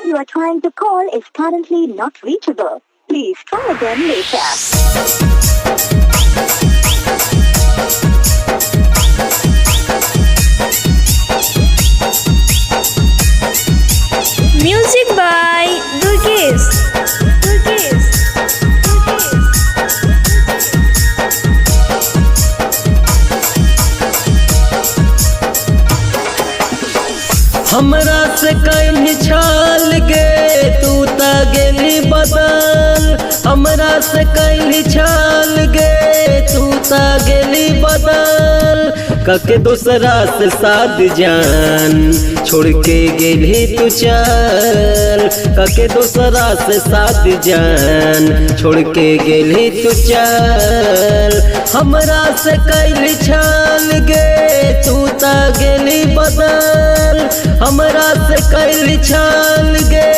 person you are trying to call is currently not reachable. Please try again later. Music by Durgesh. हमरा से कहीं छाल गे तू ता गेली बदल। हमरा से कहीं छाल गे तू ता गेली बदल। कके दूसरा से साथ जान छोड़ के गेली तू चल। कके दूसरा से साथ जान छोड़ के गेली तू चल। हमरा से कहीं छाल गे तू ता गेली बदल। हमरा से कहीं छाल गे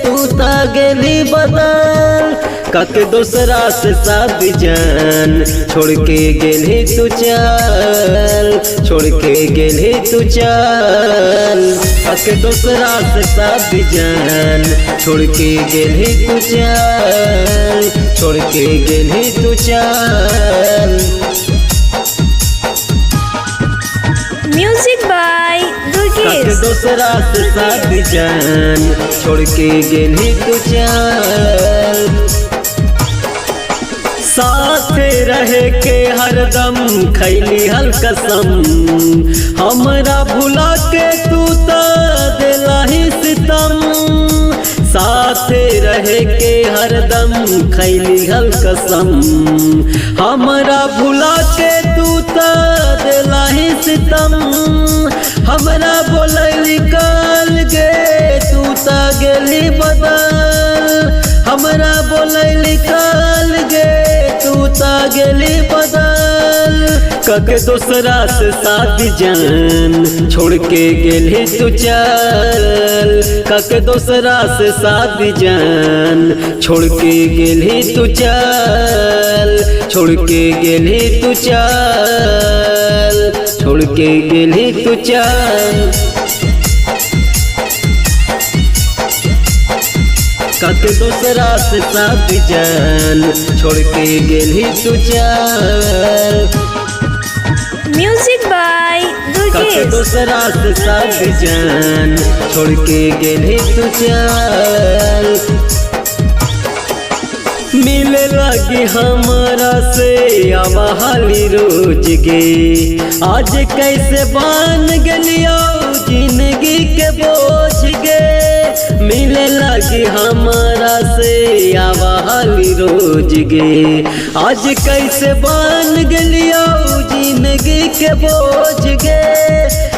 तू ता गेली बदल। कके दूसरा से साथ जान छोड़ के गेली तू चल। छोड़ के गेली तू चल। कके दूसरा से साथ जान छोड़ के गेली तू चल। छोड़ के गेली तू चल। Music by कके Durgesh. दूसरा से साथ जान छोड़ के गेली तू चल। साथ रहे के हरदम खैली हल कसम। हमरा भुला के तू ता दिला ही सितम। साथ रहे के हरदम खैली हल कसम। हमरा भुला के तू ता दिला ही सितम। हमरा बोलैली काल गे तू ता गेली बदल। हमरा बोलैली काल गे तू ता गेली बदल। कके दूसरा से साथ जान छोड़ के गेली तू चल। कके दूसरा से साथ जान छोड़ के गेली तू चल। छोड़ के गेली तू चल। छोड़ के गेली तू चल। कके दूसरा से साथ जान छोड़ के गेली तू चल। Music by कके Durgesh. दूसरा से साथ जान छोड़ के गेली तू चल। मिले लगी हमरा से आवाहली रोज गे। आज कैसे बान गलियो जिंदगी के बोझ गे। मिले लगी हमरा से आवाहली रोज गे। आज कैसे बान गलियो जिंदगी के बोझ गे।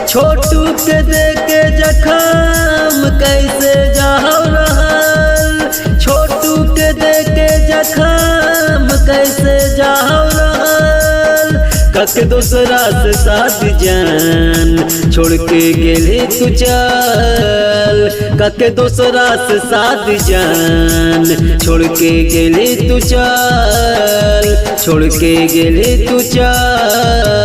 छोटू के देके जखम कैसे जाओ रहल। छोटू के देके जखम कैसे जाओ रहल। कके दूसरा से साथ जान छोड़ के गेली तू चल। कके दूसरा से साथ जान छोड़ के गेली तू चल। छोड़ के गेली तू चल।